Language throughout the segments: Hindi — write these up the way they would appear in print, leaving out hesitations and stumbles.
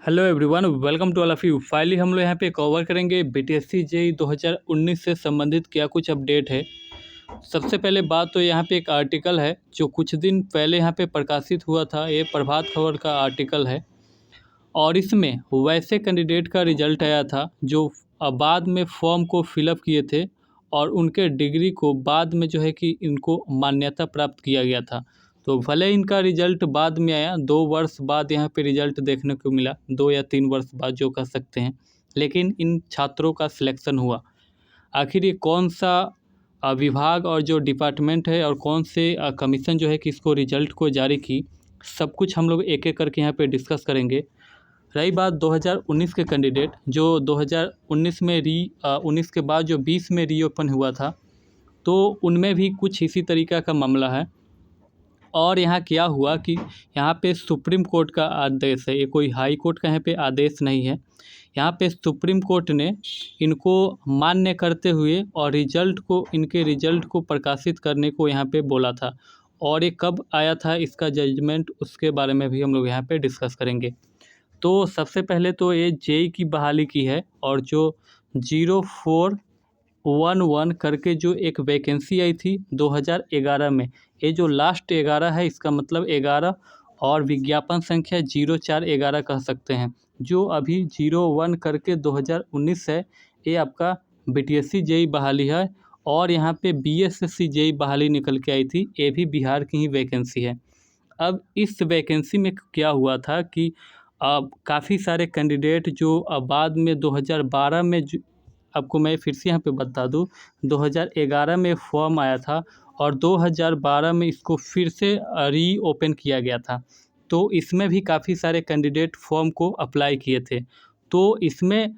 Hello everyone, welcome to all of you. Finally हम लोग यहाँ पे कवर करेंगे बीटीएससी जेईई 2019 से संबंधित क्या कुछ अपडेट है। सबसे पहले बात तो यहाँ पे एक आर्टिकल है जो कुछ दिन पहले यहाँ पे प्रकाशित हुआ था। ये प्रभात खबर का आर्टिकल है और इसमें वैसे कैंडिडेट का रिजल्ट आया था जो बाद में फॉर्म को फिलअप किए थे और उनके डिग्री को बाद में जो है कि इनको मान्यता प्राप्त किया गया था। तो भले इनका रिजल्ट बाद में आया, 2 वर्ष बाद यहाँ पे रिजल्ट देखने को मिला, 2 या 3 वर्ष बाद जो कह सकते हैं, लेकिन इन छात्रों का सिलेक्शन हुआ। आखिर ये कौन सा विभाग और जो डिपार्टमेंट है और कौन से कमीशन जो है कि इसको रिजल्ट को जारी की, सब कुछ हम लोग एक एक करके यहाँ पे डिस्कस करेंगे। रही बात 2019 के कैंडिडेट जो 2019 में 19 के बाद जो 20 में रीओपन हुआ था, तो उनमें भी कुछ इसी तरीक़ा का मामला है। और यहाँ क्या हुआ कि यहाँ पे सुप्रीम कोर्ट का आदेश है, ये कोई हाई कोर्ट का यहाँ पे आदेश नहीं है। यहाँ पे सुप्रीम कोर्ट ने इनको मान्य करते हुए और इनके रिजल्ट को प्रकाशित करने को यहाँ पे बोला था। और ये कब आया था इसका जजमेंट, उसके बारे में भी हम लोग यहाँ पे डिस्कस करेंगे। तो सबसे पहले तो ये जेईई की बहाली की है और जो 0411 करके जो एक वैकेंसी आई थी 2011 में, ये जो लास्ट 11 है इसका मतलब 11 और विज्ञापन संख्या 0411 कह सकते हैं। जो अभी 01 करके 2019 है, ये आपका बीटीएससी जेईई बहाली है। और यहाँ पे बीएसएससी जेईई बहाली निकल के आई थी, ये भी बिहार की ही वैकेंसी है। अब इस वैकेंसी में क्या हुआ था कि काफ़ी सारे कैंडिडेट जो बाद में 2012 में आपको मैं फिर से यहाँ पे बता दूँ, 2011 में फॉर्म आया था और 2012 में इसको फिर से रीओपन किया गया था। तो इसमें भी काफ़ी सारे कैंडिडेट फॉर्म को अप्लाई किए थे। तो इसमें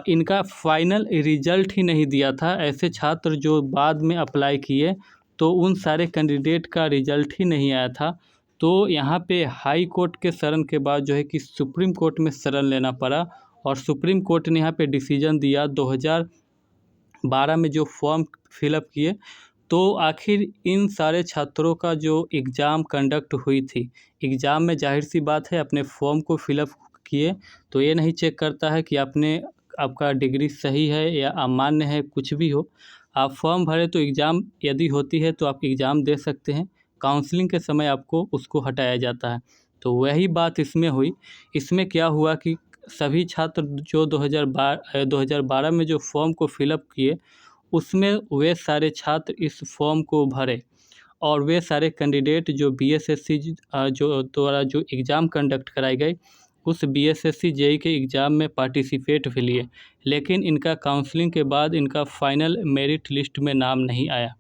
इनका फाइनल रिजल्ट ही नहीं दिया था। ऐसे छात्र जो बाद में अप्लाई किए, तो उन सारे कैंडिडेट का रिजल्ट ही नहीं आया था। तो यहाँ पे हाई कोर्ट के शरण के बाद जो है कि सुप्रीम कोर्ट में शरण लेना पड़ा और सुप्रीम कोर्ट ने यहाँ पे डिसीजन दिया 2012 में जो फॉर्म फिलअप किए। तो आखिर इन सारे छात्रों का जो एग्ज़ाम कंडक्ट हुई थी, एग्ज़ाम में जाहिर सी बात है अपने फॉर्म को फिलअप किए तो ये नहीं चेक करता है कि आपका डिग्री सही है या अमान्य है, कुछ भी हो। आप फॉर्म भरे तो एग्ज़ाम यदि होती है तो आप एग्ज़ाम दे सकते हैं, काउंसलिंग के समय आपको उसको हटाया जाता है। तो वही बात इसमें हुई। इसमें क्या हुआ कि सभी छात्र जो 2012 में जो फॉर्म को फिलअप किए, उसमें वे सारे छात्र इस फॉर्म को भरे और वे सारे कैंडिडेट जो बीएसएससी जो द्वारा जो एग्ज़ाम कंडक्ट कराई गई, उस बीएसएससी जेईई के एग्ज़ाम में पार्टिसिपेट भी लिए, लेकिन इनका काउंसलिंग के बाद इनका फाइनल मेरिट लिस्ट में नाम नहीं आया।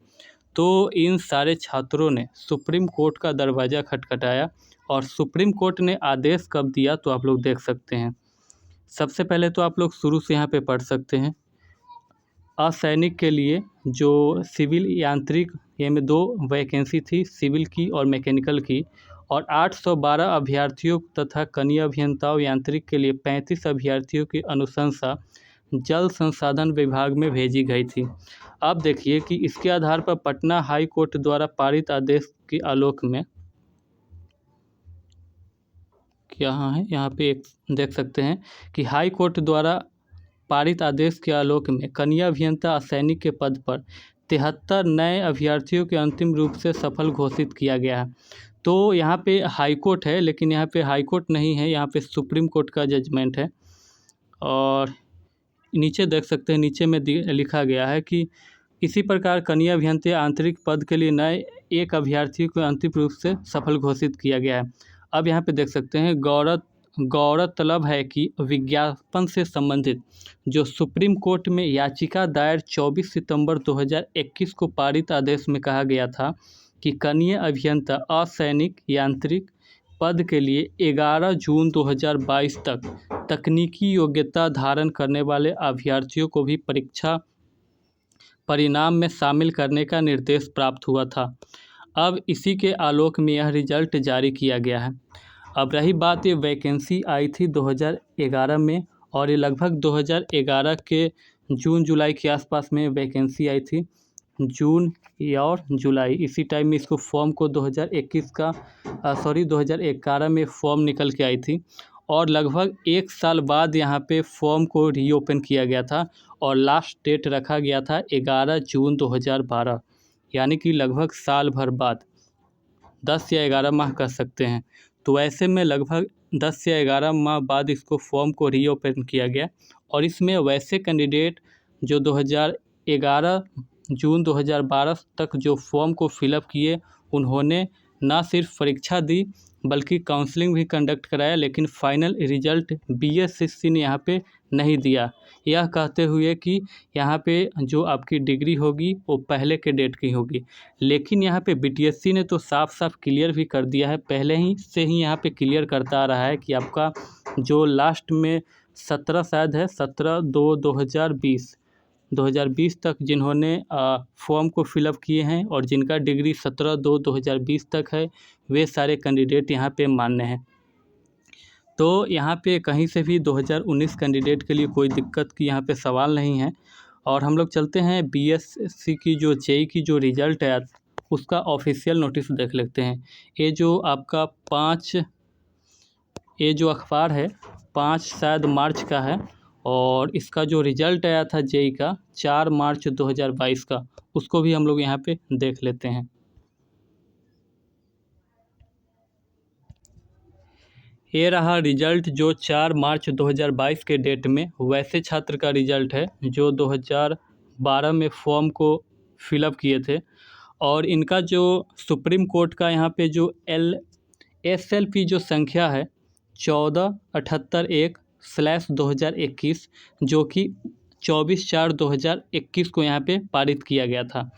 तो इन सारे छात्रों ने सुप्रीम कोर्ट का दरवाज़ा खटखटाया और सुप्रीम कोर्ट ने आदेश कब दिया तो आप लोग देख सकते हैं। सबसे पहले तो आप लोग शुरू से यहाँ पे पढ़ सकते हैं। असैनिक के लिए जो सिविल यांत्रिक, ये में 2 वैकेंसी थी, सिविल की और मैकेनिकल की, और 812 अभ्यर्थियों तथा कनीय अभियंताओं यांत्रिक के लिए 35 अभ्यर्थियों की अनुशंसा जल संसाधन विभाग में भेजी गई थी। अब देखिए कि इसके आधार पर पटना हाई कोर्ट द्वारा पारित आदेश के आलोक में क्या है, यहाँ पे एक देख सकते हैं कि हाई कोर्ट द्वारा पारित आदेश के आलोक में कनीय अभियंता असैनिक के पद पर 73 नए अभ्यर्थियों के अंतिम रूप से सफल घोषित किया गया है। तो यहाँ पे हाई कोर्ट है, लेकिन यहाँ पे हाई कोर्ट नहीं है, यहाँ पे सुप्रीम कोर्ट का जजमेंट है। और नीचे देख सकते हैं, नीचे में लिखा गया है कि इसी प्रकार कनीय अभियंता आंतरिक पद के लिए नए 1 अभ्यर्थी को अंतिम रूप से सफल घोषित किया गया है। अब यहाँ पे देख सकते हैं, गौरतलब है कि विज्ञापन से संबंधित जो सुप्रीम कोर्ट में याचिका दायर 24 सितंबर 2021 को पारित आदेश में कहा गया था कि कनीय अभियंता असैनिक यांत्रिक पद के लिए 11 जून 2022 तक तकनीकी योग्यता धारण करने वाले अभ्यर्थियों को भी परीक्षा परिणाम में शामिल करने का निर्देश प्राप्त हुआ था। अब इसी के आलोक में यह रिजल्ट जारी किया गया है। अब रही बात, ये वैकेंसी आई थी 2011 में और ये लगभग 2011 के जून जुलाई के आसपास में वैकेंसी आई थी, जून और जुलाई, इसी टाइम में इसको फॉर्म को 2011 में फॉर्म निकल के आई थी। और लगभग 1 साल बाद यहाँ पे फॉर्म को रीओपन किया गया था और लास्ट डेट रखा गया था 11 जून 2012, यानी कि लगभग साल भर बाद, 10 या 11 माह कह सकते हैं। तो ऐसे में लगभग 10 या 11 माह बाद इसको फॉर्म को रीओपन किया गया और इसमें वैसे कैंडिडेट जो 2011 जून 2012 तक जो फॉर्म को फिलअप किए, उन्होंने ना सिर्फ परीक्षा दी बल्कि काउंसलिंग भी कंडक्ट कराया, लेकिन फाइनल रिजल्ट बीएसएससी ने यहाँ पे नहीं दिया, यह कहते हुए कि यहाँ पे जो आपकी डिग्री होगी वो पहले के डेट की होगी। लेकिन यहाँ पे बीटीएससी ने तो साफ साफ क्लियर भी कर दिया है, पहले ही से ही यहाँ पे क्लियर करता आ रहा है कि आपका जो लास्ट में 17 शायद है 17/2/2020 तक जिन्होंने फॉर्म को फिलअप किए हैं और जिनका डिग्री 17/2/2020 तक है, वे सारे कैंडिडेट यहाँ पे मान्य हैं। तो यहाँ पे कहीं से भी 2019 कैंडिडेट के लिए कोई दिक्कत की यहाँ पे सवाल नहीं है। और हम लोग चलते हैं बीएससी की जो जेई की जो रिज़ल्ट है उसका ऑफिशियल नोटिस देख लेते हैं। ये जो आपका 5, ये जो अखबार है 5 शायद मार्च का है और इसका जो रिज़ल्ट आया था जेई का 4 मार्च 2022 का, उसको भी हम लोग यहाँ पे देख लेते हैं। ये रहा रिज़ल्ट जो 4 मार्च 2022 के डेट में वैसे छात्र का रिज़ल्ट है जो 2012 में फॉर्म को फिलअप किए थे। और इनका जो सुप्रीम कोर्ट का यहाँ पे जो SLP जो संख्या है 14781/2021 जो कि 24/4/2021 को यहाँ पे पारित किया गया था।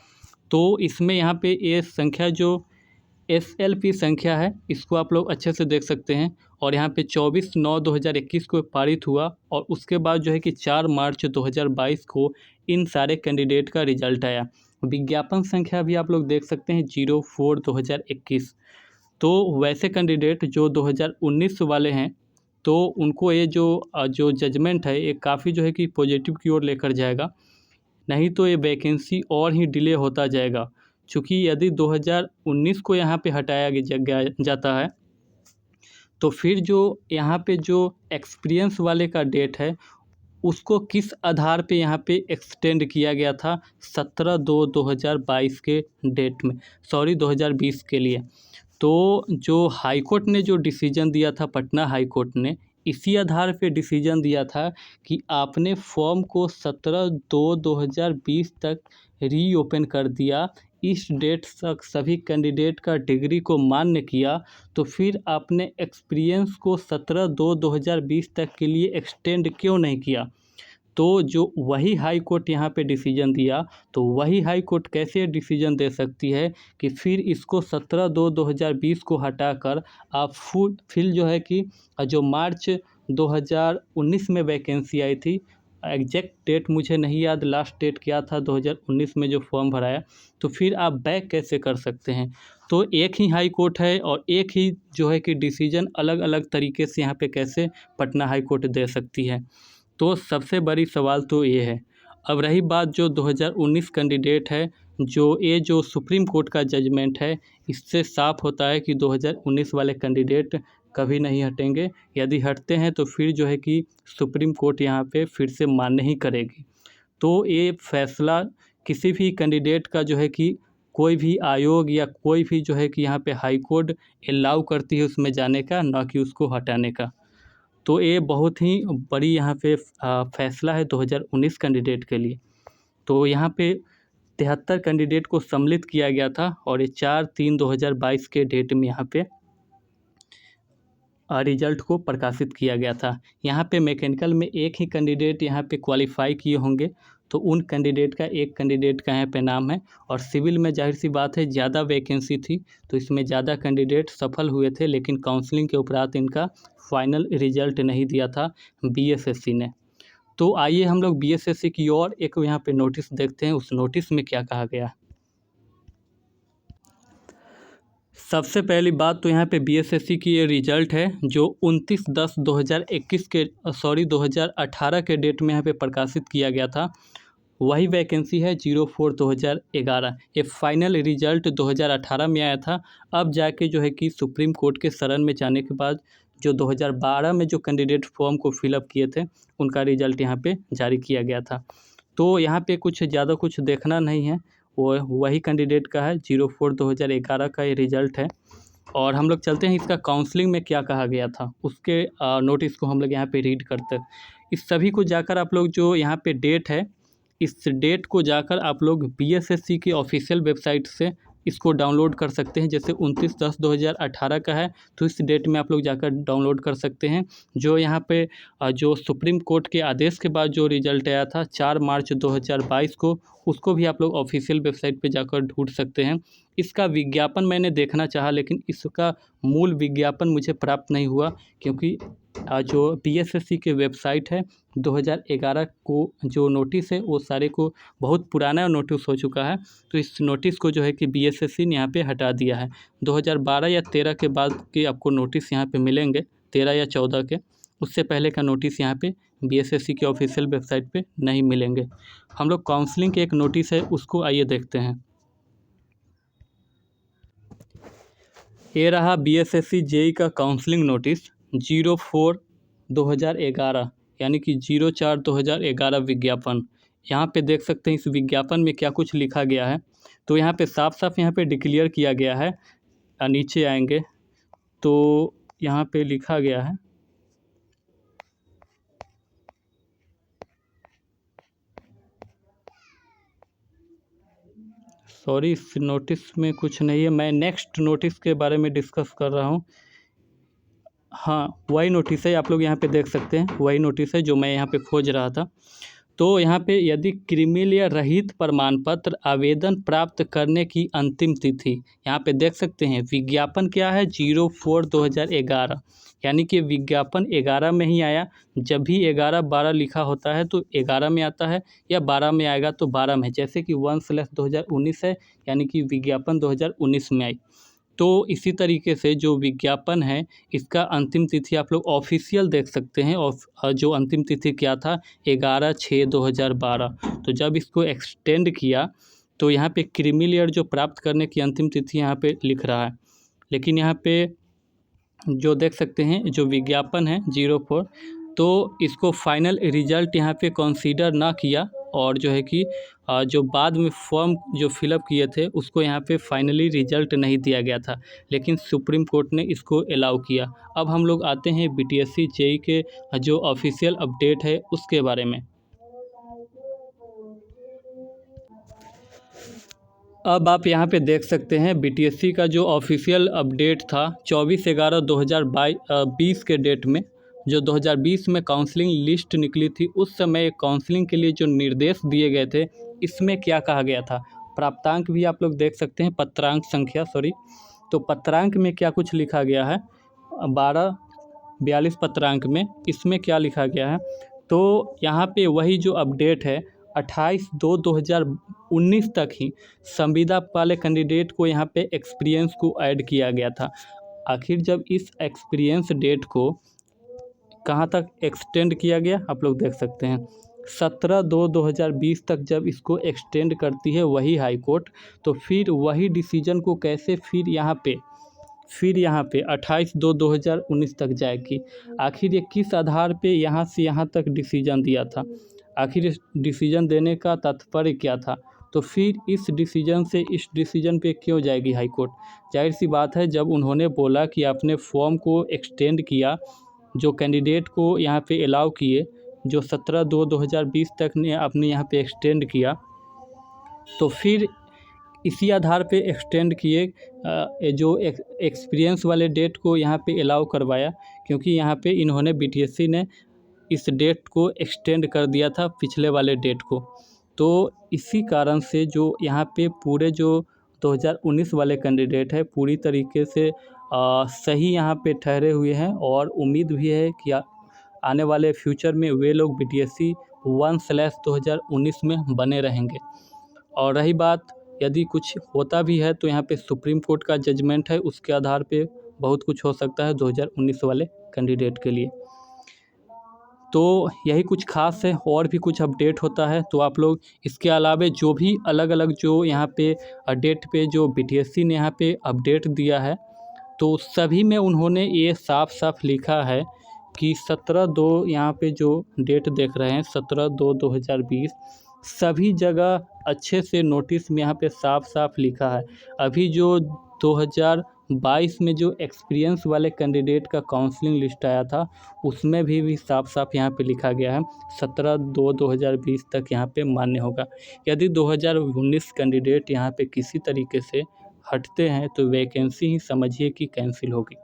तो इसमें यहाँ पे ये संख्या जो SLP संख्या है इसको आप लोग अच्छे से देख सकते हैं और यहाँ पे 24/9/2021 को पारित हुआ और उसके बाद जो है कि 4 मार्च 2022 को इन सारे कैंडिडेट का रिजल्ट आया। विज्ञापन संख्या भी आप लोग देख सकते हैं 04/2021। तो वैसे कैंडिडेट जो 2019 वाले हैं तो उनको ये जो जजमेंट है ये काफ़ी जो है कि पॉजिटिव की ओर लेकर जाएगा, नहीं तो ये वैकेंसी और ही डिले होता जाएगा। चूँकि यदि 2019 को यहाँ पे हटाया जाता है तो फिर जो यहाँ पे जो एक्सपीरियंस वाले का डेट है उसको किस आधार पे यहाँ पे एक्सटेंड किया गया था 17/2/2022 के डेट में, 2020 के लिए। तो जो हाई कोर्ट ने जो डिसीजन दिया था, पटना हाई कोर्ट ने इसी आधार पे डिसीजन दिया था कि आपने फॉर्म को 17/2/2020 तक रीओपन कर दिया, इस डेट तक सभी कैंडिडेट का डिग्री को मान्य किया, तो फिर आपने एक्सपीरियंस को 17/2/2020 तक के लिए एक्सटेंड क्यों नहीं किया। तो जो वही हाई कोर्ट यहाँ पे डिसीजन दिया, तो वही हाई कोर्ट कैसे डिसीजन दे सकती है कि फिर इसको 17/2/2020 को हटाकर आप फिर जो है कि जो मार्च 2019 में वैकेंसी आई थी, एग्जैक्ट डेट मुझे नहीं याद लास्ट डेट क्या था 2019 में जो फॉर्म भराया, तो फिर आप बैक कैसे कर सकते हैं। तो एक ही हाई कोर्ट है और एक ही जो है कि डिसीजन अलग अलग तरीके से यहाँ पे कैसे पटना हाई कोर्ट दे सकती है। तो सबसे बड़ी सवाल तो ये है। अब रही बात जो 2019 कैंडिडेट है, जो सुप्रीम कोर्ट का जजमेंट है, इससे साफ होता है कि 2019 वाले कैंडिडेट कभी नहीं हटेंगे। यदि हटते हैं तो फिर जो है कि सुप्रीम कोर्ट यहाँ पे फिर से मान्य ही करेगी। तो ये फैसला किसी भी कैंडिडेट का जो है कि कोई भी आयोग या कोई भी जो है कि यहाँ पे हाई कोर्ट अलाउ करती है उसमें जाने का, ना कि उसको हटाने का। तो ये बहुत ही बड़ी यहाँ पे फैसला है 2019 कैंडिडेट के लिए। तो यहाँ पे 73 कैंडिडेट को सम्मिलित किया गया था और ये 4/3/2022 के डेट में यहाँ पे रिजल्ट को प्रकाशित किया गया था। यहाँ पे मैकेनिकल में एक ही कैंडिडेट यहाँ पे क्वालिफाई किए होंगे, तो उन कैंडिडेट का एक कैंडिडेट का यहाँ पे नाम है। और सिविल में जाहिर सी बात है ज़्यादा वैकेंसी थी तो इसमें ज़्यादा कैंडिडेट सफल हुए थे, लेकिन काउंसलिंग के उपरांत इनका फाइनल रिजल्ट नहीं दिया था बीएसएससी ने। तो आइए हम लोग बीएसएससी की और एक यहाँ पे नोटिस देखते हैं, उस नोटिस में क्या कहा गया। सबसे पहली बात तो यहाँ पे बीएसएससी की ये रिजल्ट है जो 2018 के डेट में यहाँ पे प्रकाशित किया गया था। वही वैकेंसी है 04/2011। ये फाइनल रिजल्ट 2018 में आया था। अब जाके जो है कि सुप्रीम कोर्ट के शरण में जाने के बाद जो 2012 में जो कैंडिडेट फॉर्म को फिलअप किए थे उनका रिजल्ट यहाँ पे जारी किया गया था। तो यहाँ पे कुछ ज़्यादा कुछ देखना नहीं है, वो वही कैंडिडेट का है, 04/2011 का ये रिजल्ट है। और हम लोग चलते हैं इसका काउंसलिंग में क्या कहा गया था उसके नोटिस को हम लोग यहाँ पे रीड करते हैं। इस सभी को जाकर आप लोग जो यहाँ पे डेट है, इस डेट को जाकर आप लोग बीएसएससी की ऑफिशियल वेबसाइट से इसको डाउनलोड कर सकते हैं। जैसे 29/10/2018 का है तो इस डेट में आप लोग जाकर डाउनलोड कर सकते हैं। जो यहाँ पे जो सुप्रीम कोर्ट के आदेश के बाद जो रिजल्ट आया था 4 मार्च 2022 को, उसको भी आप लोग ऑफिशियल वेबसाइट पे जाकर ढूंढ सकते हैं। इसका विज्ञापन मैंने देखना चाहा लेकिन इसका मूल विज्ञापन मुझे प्राप्त नहीं हुआ, क्योंकि जो बीएसएससी के वेबसाइट है 2011 को जो नोटिस है वो सारे को बहुत पुराना नोटिस हो चुका है। तो इस नोटिस को जो है कि बीएसएससी ने यहाँ पे हटा दिया है। 2012 या 13 के बाद के आपको नोटिस यहाँ पे मिलेंगे, 13 या 14 के, उससे पहले का नोटिस यहाँ पे बीएसएससी के ऑफिशियल वेबसाइट पे नहीं मिलेंगे। हम लोग काउंसलिंग के एक नोटिस है उसको आइए देखते हैं। ये रहा बीएसएससी जेई का काउंसलिंग नोटिस 04/2011 यानी कि 04/2011 विज्ञापन। यहाँ पे देख सकते हैं इस विज्ञापन में क्या कुछ लिखा गया है। तो यहाँ पे साफ साफ यहाँ पे डिक्लेयर किया गया है, नीचे आएंगे तो यहाँ पे लिखा गया है, सॉरी इस नोटिस में कुछ नहीं है, मैं नेक्स्ट नोटिस के बारे में डिस्कस कर रहा हूँ। हाँ वही नोटिस है, आप लोग यहाँ पे देख सकते हैं, वही नोटिस है जो मैं यहाँ पे खोज रहा था। तो यहाँ पे यदि क्रिमिलिया रहित प्रमाण पत्र आवेदन प्राप्त करने की अंतिम तिथि, यहाँ पे देख सकते हैं विज्ञापन क्या है 04/2011, यानी कि विज्ञापन 11 में ही आया। जब भी 11-12 लिखा होता है तो 11 में आता है, या 12 में आएगा तो 12 में, जैसे कि 1/2019 है यानी कि विज्ञापन 2019 में आई। तो इसी तरीके से जो विज्ञापन है इसका अंतिम तिथि आप लोग ऑफिशियल देख सकते हैं, और जो अंतिम तिथि क्या था 11/6/2012। तो जब इसको एक्सटेंड किया तो यहाँ पे क्रीमी जो प्राप्त करने की अंतिम तिथि यहाँ पे लिख रहा है, लेकिन यहाँ पे जो देख सकते हैं जो विज्ञापन है 04, तो इसको फाइनल रिजल्ट यहाँ पे कंसीडर ना किया, और जो है कि जो बाद में फॉर्म जो फिलअप किए थे उसको यहाँ पे फाइनली रिजल्ट नहीं दिया गया था, लेकिन सुप्रीम कोर्ट ने इसको अलाउ किया। अब हम लोग आते हैं बीटीएससी जेई के जो ऑफिशियल अपडेट है उसके बारे में। अब आप यहाँ पे देख सकते हैं बीटीएससी का जो ऑफिशियल अपडेट था 24/11/2020 के डेट में, जो 2020 में काउंसलिंग लिस्ट निकली थी उस समय काउंसलिंग के लिए जो निर्देश दिए गए थे इसमें क्या कहा गया था। प्राप्तांक भी आप लोग देख सकते हैं, पत्रांक संख्या सॉरी, तो पत्रांक में क्या कुछ लिखा गया है 1242 पत्रांक में, इसमें क्या लिखा गया है। तो यहाँ पे वही जो अपडेट है 28/2/2019 तक ही संविदा वाले कैंडिडेट को यहाँ पे एक्सपीरियंस को ऐड किया गया था। आखिर जब इस एक्सपीरियंस डेट को कहाँ तक एक्सटेंड किया गया आप लोग देख सकते हैं, 17/2/2020 तक जब इसको एक्सटेंड करती है वही हाई कोर्ट, तो फिर वही डिसीजन को कैसे फिर यहाँ पे 28/2/2019 तक जाएगी। आखिर ये किस आधार पे यहाँ से यहाँ तक डिसीजन दिया था, आखिर इस डिसीजन देने का तात्पर्य क्या था, तो फिर इस डिसीजन से इस डिसीजन पे क्यों जाएगी हाई कोर्ट। जाहिर सी बात है जब उन्होंने बोला कि आपने फॉर्म को एक्सटेंड किया, जो कैंडिडेट को यहाँ पे अलाउ किए, जो 17/2/2020 तक ने आपने यहाँ पे एक्सटेंड किया, तो फिर इसी आधार पे एक्सटेंड किए जो एक्सपीरियंस वाले डेट को यहाँ पे अलाउ करवाया, क्योंकि यहाँ पे इन्होंने बीटीएससी ने इस डेट को एक्सटेंड कर दिया था पिछले वाले डेट को। तो इसी कारण से जो यहाँ पे पूरे जो 2019 वाले कैंडिडेट है पूरी तरीके से सही यहाँ पे ठहरे हुए हैं, और उम्मीद भी है कि आने वाले फ्यूचर में वे लोग बीटीएससी 1/2019 में बने रहेंगे। और रही बात यदि कुछ होता भी है तो यहाँ पे सुप्रीम कोर्ट का जजमेंट है, उसके आधार पे बहुत कुछ हो सकता है 2019 वाले कैंडिडेट के लिए। तो यही कुछ खास है, और भी कुछ अपडेट होता है तो आप लोग इसके अलावा जो भी अलग अलग जो यहाँ पे डेट पे जो बीटीएससी ने यहाँ पे अपडेट दिया है तो सभी में उन्होंने ये साफ साफ लिखा है कि 17/2 यहाँ पे जो डेट देख रहे हैं 17/2/2020 सभी जगह अच्छे से नोटिस में यहाँ पे साफ साफ लिखा है। अभी जो 2022 में जो एक्सपीरियंस वाले कैंडिडेट का काउंसलिंग लिस्ट आया था उसमें भी साफ साफ यहाँ पे लिखा गया है 17/2/2020 तक यहाँ पे मान्य होगा। यदि 2019 कैंडिडेट यहाँ पे किसी तरीके से हटते हैं तो वैकेंसी ही समझिए कि कैंसिल होगी,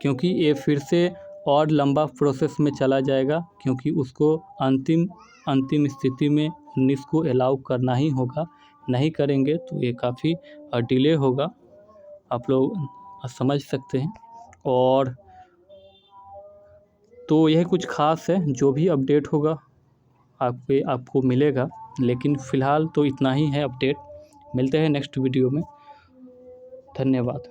क्योंकि ये फिर से और लंबा प्रोसेस में चला जाएगा, क्योंकि उसको अंतिम स्थिति में 19 को अलाउ करना ही होगा। नहीं करेंगे तो ये काफ़ी डिले होगा, आप लोग समझ सकते हैं। और तो यह कुछ ख़ास है, जो भी अपडेट होगा आपको मिलेगा, लेकिन फ़िलहाल तो इतना ही है अपडेट। मिलते हैं नेक्स्ट वीडियो में। धन्यवाद।